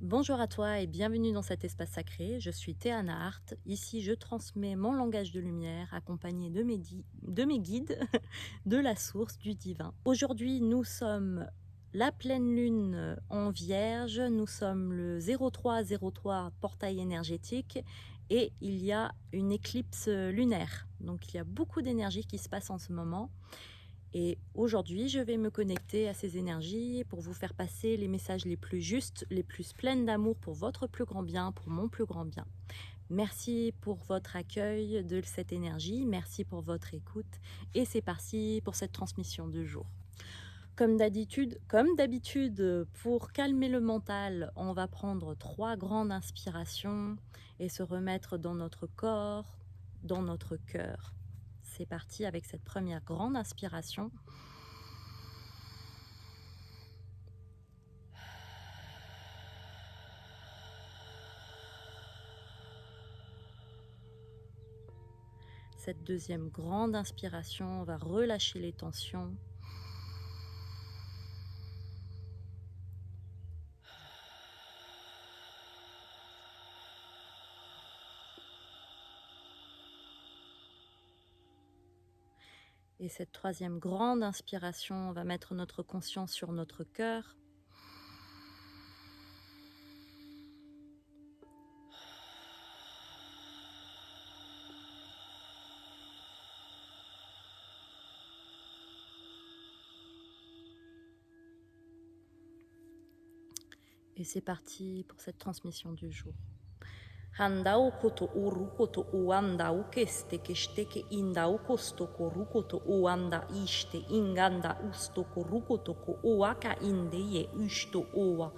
Bonjour à toi et bienvenue dans cet espace sacré. Je suis Théana Hart. Ici, je transmets mon langage de lumière accompagné de mes guides, de la source, du divin. Aujourd'hui, nous sommes la pleine lune en Vierge. Nous sommes le 0303 portail énergétique et il y a une éclipse lunaire. Donc, il y a beaucoup d'énergie qui se passe en ce moment. Et aujourd'hui, je vais me connecter à ces énergies pour vous faire passer les messages les plus justes, les plus pleines d'amour pour votre plus grand bien, pour mon plus grand bien. Merci pour votre accueil de cette énergie, merci pour votre écoute et c'est parti pour cette transmission de jour. Comme d'habitude, pour calmer le mental, on va prendre 3 grandes inspirations et se remettre dans notre corps, dans notre cœur. C'est parti avec cette première grande inspiration. Cette deuxième grande inspiration, on va relâcher les tensions. Et cette troisième grande inspiration, on va mettre notre conscience sur notre cœur. Et c'est parti pour cette transmission du jour. Handau koto uru koto uanda ukeste keshteke inda ukosto korukoto uanda ishte inganda usto korukoto ko uaka inde ye ushto oa.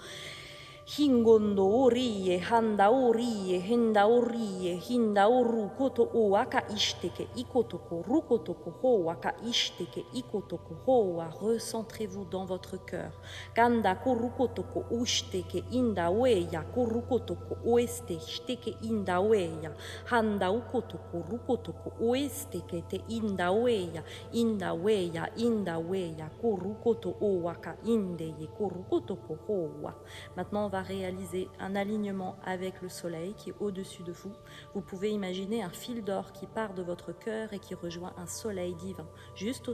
Hingondo orie, handa orie, henda orie, hinda oru koto o aka ishteke ikotoko rukotoko ho aka ishteke ikotoko hoa. Recentrez-vous dans votre cœur. Kanda korukotoko ushteke inda weya korukotoko oeste shteke inda weya. Handa ukotoko rukotoko oesteke te inda weya korukoto o aka inde ye korukotoko hoa. Maintenant, on va réaliser un alignement avec le soleil qui est au-dessus de vous. Vous pouvez imaginer un fil d'or qui part de votre cœur et qui rejoint un soleil divin, juste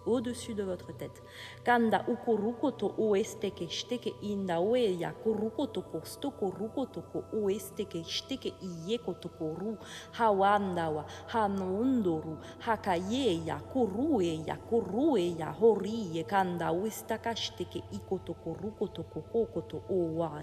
au-dessus de votre tête. Kanda ukorukoto oesteke shteke inda weya korukotoko stoko rukotoko oesteke shteke iyekotoko ru hawandawa hanondoru hakayeya korueya horiye kanda westaka shteke ikotoko rukotoko hokoto owa.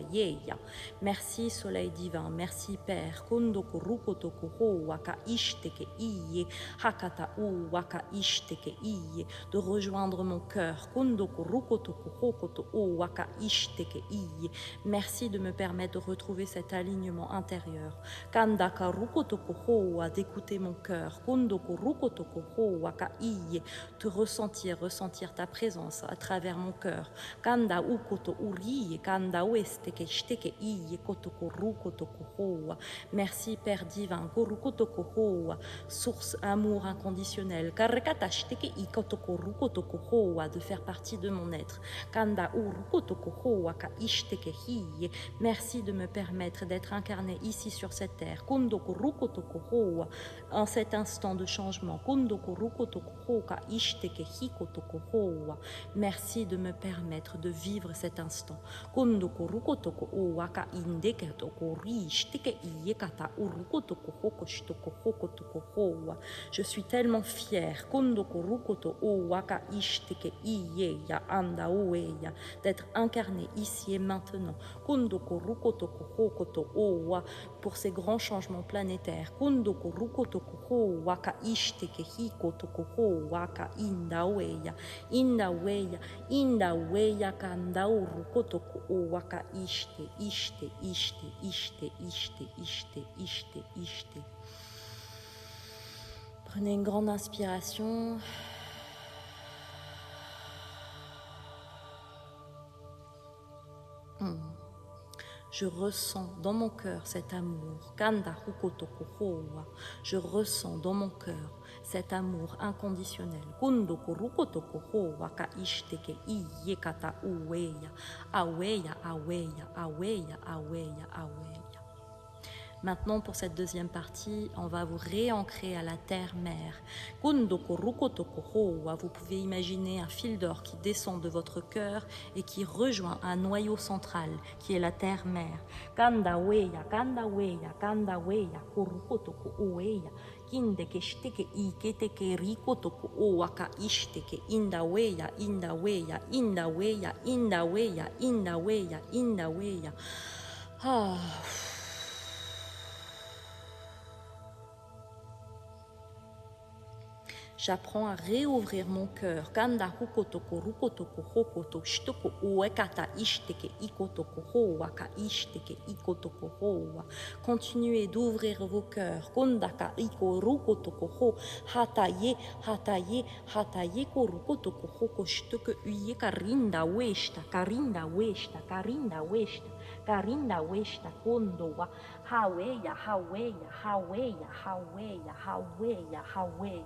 Merci soleil divin, merci Père. Kondoko rukotoko ho waka ishteke iye hakata u waka ishteke iye de rejoindre mon cœur. Kondoko rukotoko hokoto o waka ishteke iye. Merci de me permettre de retrouver cet alignement intérieur. Kandaka rukotoko ho d'écouter mon cœur. Kondoko rukotoko ho waka iye te ressentir ta présence à travers mon cœur. Kanda ukoto uriye kanda weste ke shteke iye kotoko rukotoko hoa. Merci Père divin, korukotoko hoa, source amour inconditionnel. Karekata shteke ikotoko rukotoko hoa, de faire partie de mon être. Kanda urukotoko hoa ka ishteke hiye. Merci de me permettre d'être incarné ici sur cette terre. Kondoko rukotoko hoa, en cet instant de changement. Kondoko rukotoko hoa ka ishteke hikotoko hoa. Merci de me permettre de vivre cet instant. Kondoko rukotoko o waka indeke toko rishteke iyekata urukotoko hoko shitoko hokotoko hoa. Je suis tellement fière Kondoko rukoto o waka ishteke iyeya anda oeya d'être incarné ici et maintenant. Kondoko rukotoko hokoto owa pour ces grands changements planétaires. Kondoko rukotoko ho waka ishteke hikotoko ho waka inda oeya kanda urukotoko o waka ishte. Prenez une grande inspiration. Je ressens dans mon cœur cet amour. Kanda hukotoko hoa. Je ressens dans mon cœur cet amour inconditionnel. Kundoko rukotoko hoa ka ishteke iye kata uweya. Aweya, aweya, aweya, aweya, aweya. Maintenant, pour cette deuxième partie, on va vous réancrer à la terre-mère. Kundoko rukotoko hoa. Vous pouvez imaginer un fil d'or qui descend de votre cœur et qui rejoint un noyau central qui est la terre-mère. Kanda weya, kanda weya, kanda weya, kurukotoko uweya. Kindeke shteke iketeke rikotoko oaka ishteke inda weya, inda weya, inda weya, inda weya, inda weya, inda weya. Ah. J'apprends à réouvrir mon cœur. Kanda hukotoko rukotoko hokoto shtoko uekata ishteke ikotoko hoaka ishteke ikotoko hoa. Continuez d'ouvrir vos cœurs. Kondaka iko rukotoko ho hataye hataye hataye ko rukotoko hoko shtoko uye karinda weshta karinda weshta karinda weshta karinda weshta kondowa haweya haweya haweya haweya haweya haweya.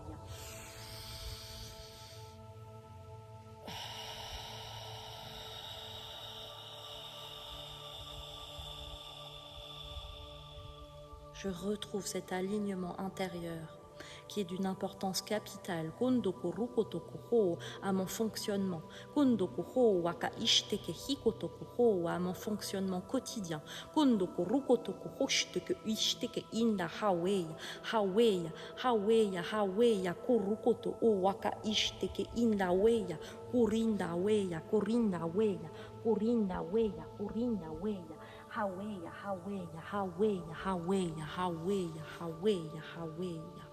Je retrouve cet alignement intérieur qui est d'une importance capitale kondoko rukotoko ho à mon fonctionnement kondoko ho waka ishteke hikotoko ho à mon fonctionnement quotidien kondoko rukotoko hoshteke ishteke inda haweya haweya haweya haweya kurukoto o waka ishteke inda weya kurinda weya kurinda weya kurinda weya kurinda weya haweya haweya haweya haweya haweya haweya haweya.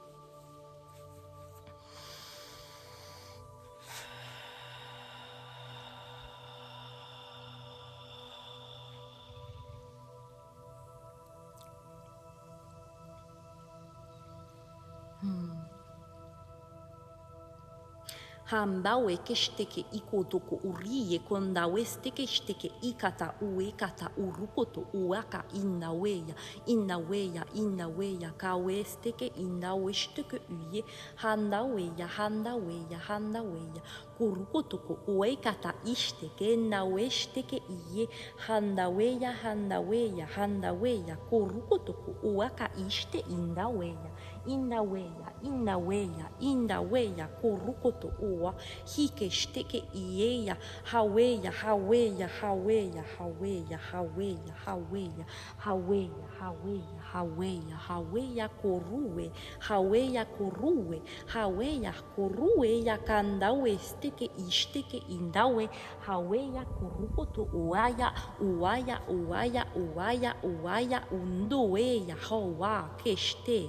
Hambawe keshteke ikotoko uriye kondawe steke shteke ikata ue kata urukoto uaka indaweya indaweya indaweya kawe steke indawe shteke uye handaweya handaweya handaweya kurukotoko ue kata ishteke nawe shteke iye handaweya handaweya handaweya kurukotoko uaka ishte indaweya indaweya indaweya indaweya kurukoto uwa hike shteke iyeya haweya haweya haweya haweya haweya haweya haweya haweya haweya haweya kuruwe haweya kuruwe haweya kuruwe yakandawe steke ishteke indawe haweya kurukoto uwaya uwaya uwaya uwaya uwaya undoweya hawa keshte.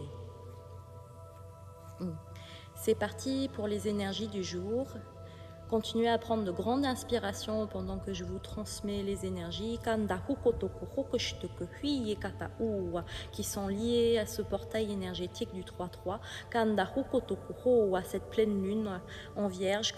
C'est parti pour les énergies du jour. Continuez à prendre de grandes inspirations pendant que je vous transmets les énergies qui sont liées à ce portail énergétique du 3-3. À cette pleine lune en vierge.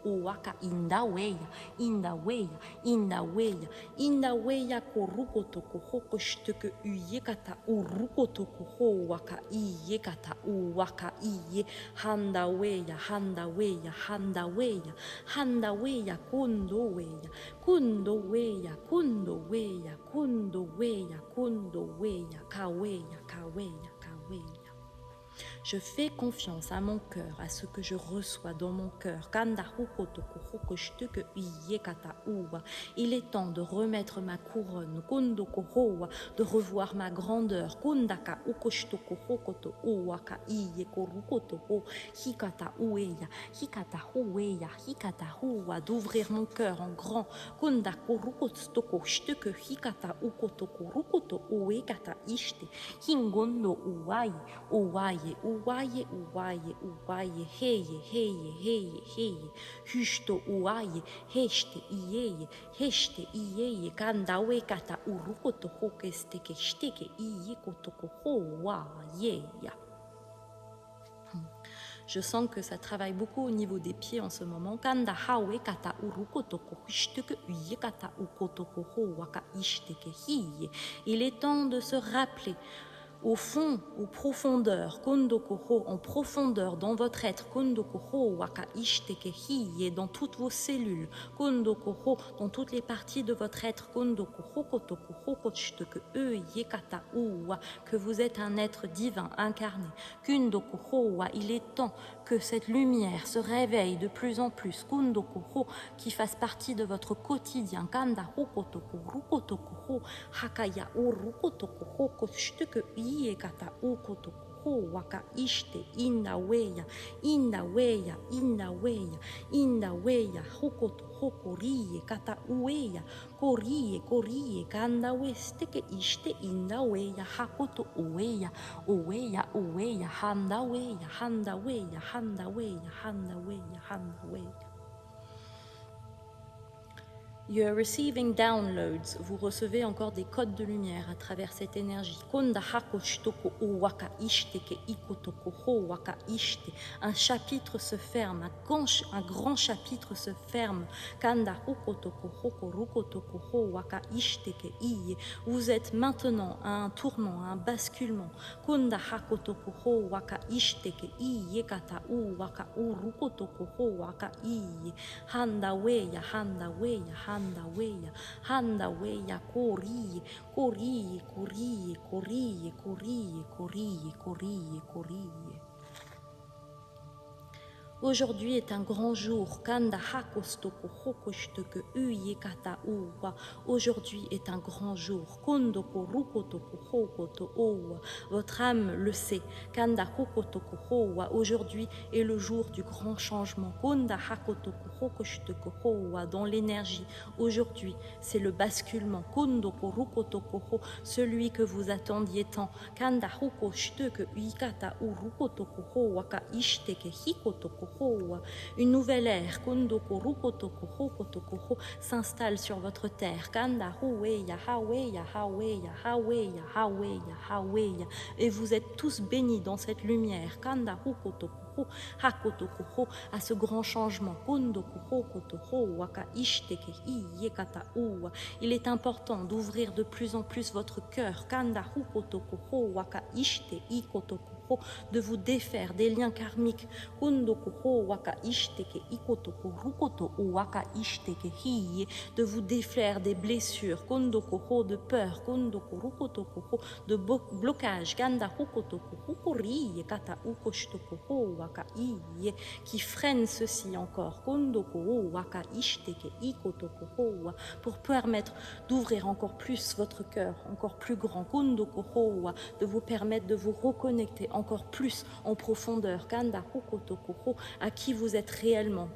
Uwaka indaweya indaweya indaweya indaweya korukoto kohoko shteke uyekata urukoto koho waka iyekata uwaka iye handaweya handaweya handaweya handaweya kundoweya kundoweya kundoweya kundoweya kundoweya kaweya kaweya kaweya. Je fais confiance à mon cœur, à ce que je reçois dans mon cœur. Il est temps de remettre ma couronne, de revoir ma grandeur, d'ouvrir mon cœur en grand. uwaye, uwaye, uwaye, heye, heye, heye, heye, hushto uwaye, heshte iyeye, kanda we kata urukoto hoke steke shteke iye kotoko hoa yeya. Je sens que ça travaille beaucoup au niveau des pieds en ce moment. Kanda hawe kata urukotoko hishteke uye kata ukotoko hoa ka ishteke hiye. Il est temps de se rappeler au fond, aux profondeurs, kondokoho, en profondeur dans votre être, kondokoho, waka ishteke hiye, dans toutes vos cellules, kondokoho, dans toutes les parties de votre être, kondokoho, kotokoho, kotchteke yekata uwa, que vous êtes un être divin incarné, kundokoho, il est temps que cette lumière se réveille de plus en plus, kundokoho, qui fasse partie de votre quotidien, kanda hokotoko, rukotokoho, hakaya urukotokoho, kotchteke kata ukotoko waka ishte inaweya hokoto hokoriye kata ueya korie kanda westeke ishte inaweya hakoto ueya handaweya. You are receiving downloads. Vous recevez encore des codes de lumière à travers cette énergie. Un chapitre se ferme, un grand chapitre se ferme. Vous êtes maintenant à un tournant, à un basculement. Handaweya, korie. Aujourd'hui est un grand jour. Aujourd'hui est un grand jour. Votre âme le sait. Aujourd'hui est le jour du grand changement. Dans l'énergie. Aujourd'hui, c'est le basculement. Celui que vous attendiez tant. Une nouvelle ère s'installe sur votre terre. Et vous êtes tous bénis dans cette lumière. À ce grand changement. Il est important d'ouvrir de plus en plus votre cœur, de vous défaire des liens karmiques, de vous défaire des blessures, de peur, de blocage, qui freine ceci encore, pour permettre d'ouvrir encore plus votre cœur, encore plus grand, de vous permettre de vous reconnecter encore plus en profondeur, à qui vous êtes réellement.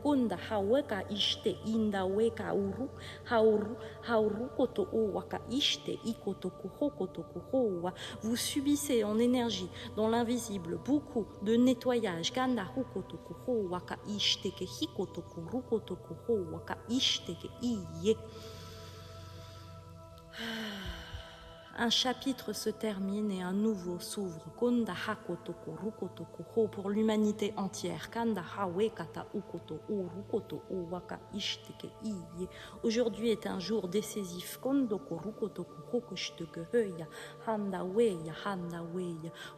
Vous subissez en énergie, dans l'invisible, beaucoup de nettoyage. Un chapitre se termine et un nouveau s'ouvre. Pour l'humanité entière. Aujourd'hui est un jour décisif.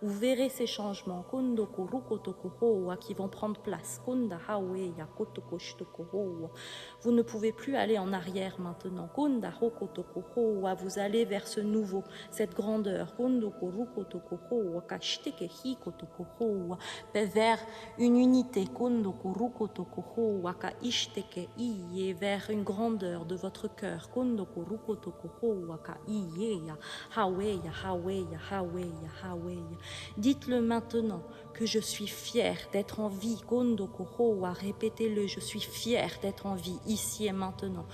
Vous verrez ces changements qui vont prendre place. Vous ne pouvez plus aller en arrière maintenant. Vous allez vers ce nouveau, cette grandeur, vers une unité, vers une grandeur de votre cœur. Dites-le maintenant que je suis fière d'être en vie. Répétez-le, je suis fière d'être en vie ici et maintenant.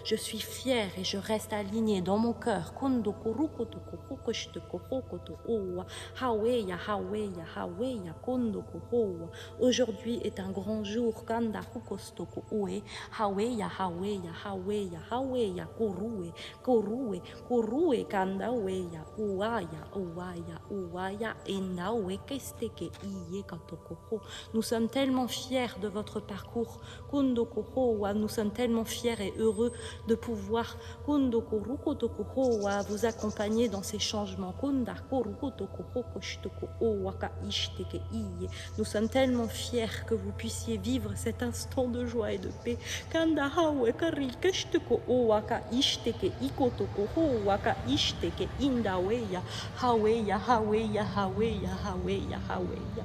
Je suis fière et je reste aligné dans mon cœur. Kondo kurukoto kuhokoshite kuhokoto owa. Haweya, haweya, haweya, kondo kuhowa. Aujourd'hui est un grand jour. Kanda hukosto kuoe. Haweya, haweya, haweya, haweya, kurue, kurue, kurue, kanda weya, uaya, uaya, uaya, enawe kesteke iye katokoho. Nous sommes tellement fiers de votre parcours. Kundo kuhowa. Nous sommes tellement fiers et heureux de pouvoir Kundo kurukoto kuhowa vous accompagner dans ces changements. Kunda kurukoto kuhokoshitoko owaka ishteke iye. Nous sommes tellement fiers que vous puissiez vivre cet instant de joie et de paix. Kanda hawe karikeshtoko owaka ishteke ikotoko owaka ishteke indaweya haweya haweya haweya haweya haweya.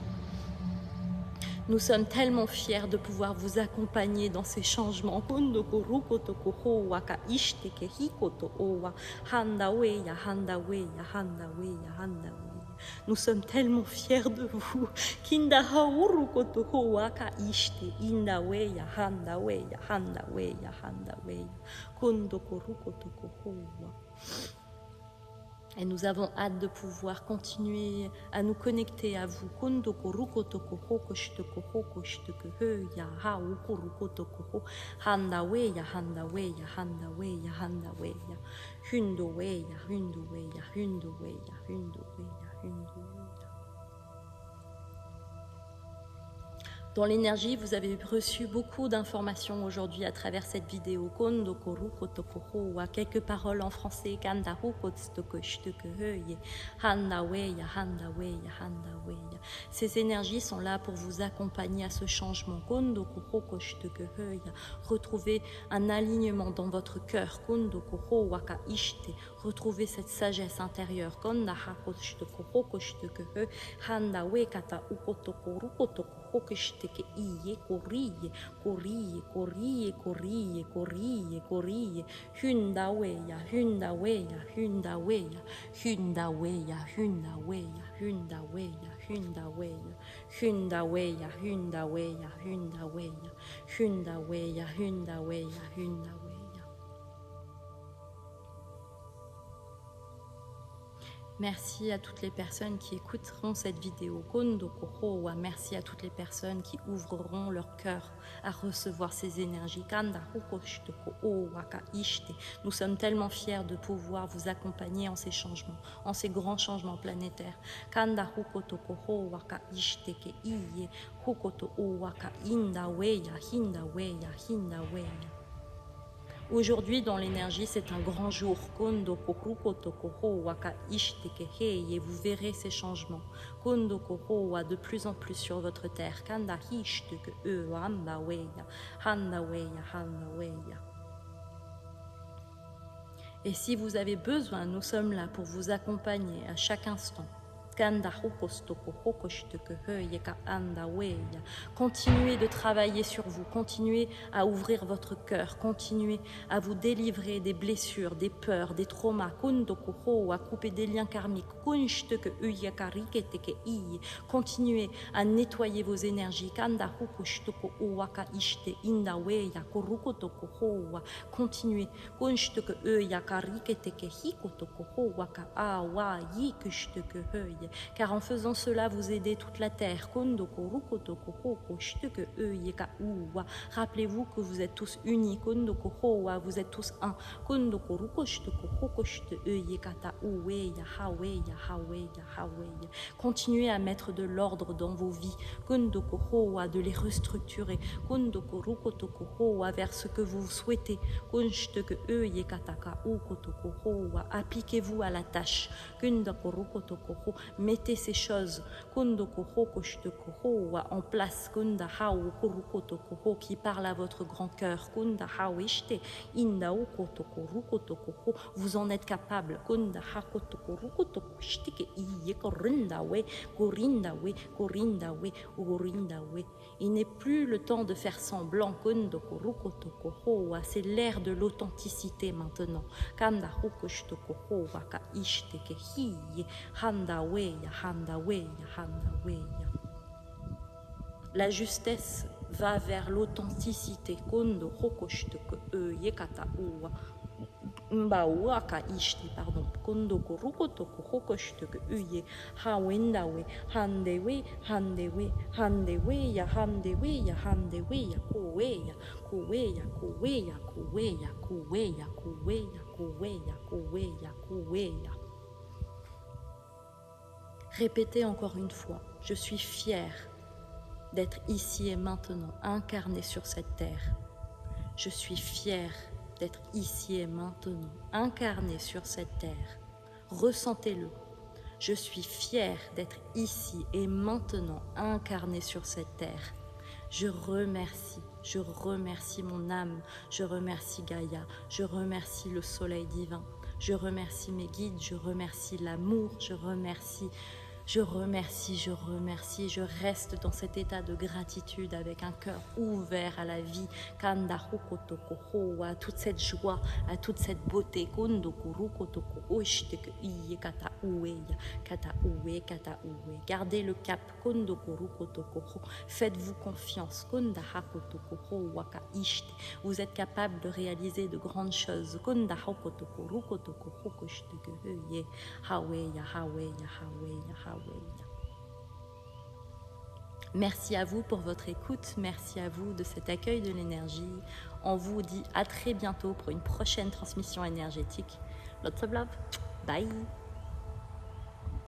Nous sommes tellement fiers de pouvoir vous accompagner dans ces changements. Nous sommes tellement fiers de vous. Et nous avons hâte de pouvoir continuer à nous connecter à vous. Kondoko rukotoko hokoshtoko hokoshtoko heya ha ukurukotoko handaweya handaweya handaweya handaweya hundoweya hundoweya hundoweya hundoweya hundoweya. Dans l'énergie, vous avez reçu beaucoup d'informations aujourd'hui à travers cette vidéo. Quelques paroles en français. Ces énergies sont là pour vous accompagner à ce changement. Retrouvez un alignement dans votre cœur. Retrouvez cette sagesse intérieure. Iye corrie corrie corrie corrie corrie corrie hundaweya hundaweya hundaweya hundaweya hundaweya hundaweya hundaweya hundaweya hundaweya hundaweya hundaweya hundaweya hundaweya. Merci à toutes les personnes qui écouteront cette vidéo. Merci à toutes les personnes qui ouvriront leur cœur à recevoir ces énergies. Nous sommes tellement fiers de pouvoir vous accompagner en ces changements, en ces grands changements planétaires. Aujourd'hui, dans l'énergie, c'est un grand jour. Et vous verrez ces changements de plus en plus sur votre terre. Et si vous avez besoin, nous sommes là pour vous accompagner à chaque instant. Continuez de travailler sur vous, continuez à ouvrir votre cœur, continuez à vous délivrer des blessures, des peurs, des traumas, à couper des liens karmiques, continuez à nettoyer vos énergies, continuez, car en faisant cela, vous aidez toute la terre. Rappelez-vous que vous êtes tous unis. Vous êtes tous un. Continuez à mettre de l'ordre dans vos vies, de les restructurer vers ce que vous souhaitez. Appliquez-vous à la tâche. Mettez ces choses en place qui parlent à votre grand cœur. Vous en êtes capable. Il n'est plus le temps de faire semblant. C'est l'ère de l'authenticité maintenant. La justesse va vers l'authenticité. Mbauaka ishti, pardon. Kondoko rukotoko hokoshtuku uye. Hawendawe, handewe, handewe, handewe, ya handewe, ya handewe, ya kuweya, kuweya, kuweya, kuweya, kuweya, kuweya, kuweya, kuweya, kuweya. Répétez encore une fois, je suis fière d'être ici et maintenant, incarnée sur cette terre. Je suis fière d'être ici et maintenant, incarnée sur cette terre. Ressentez-le. Je suis fière d'être ici et maintenant, incarnée sur cette terre. Je remercie mon âme, je remercie Gaïa, je remercie le soleil divin, je remercie mes guides, je remercie l'amour, je reste dans cet état de gratitude avec un cœur ouvert à la vie, Kanda hukotoko hoa, à toute cette joie, à toute cette beauté, Kondoko rukotoko oshiteke iye kata ueya, kata ue, kata ue. Gardez le cap, Kondoko rukotoko ho, faites-vous confiance, Konda hakotoko ho waka ishte. Vous êtes capable de réaliser de grandes choses, Konda hakotoko rukotoko hokoshiteke uye, haweya, haweya, haweya, haweya. Merci à vous pour votre écoute, merci à vous de cet accueil de l'énergie. On vous dit à très bientôt pour une prochaine transmission énergétique. Lots of love, bye.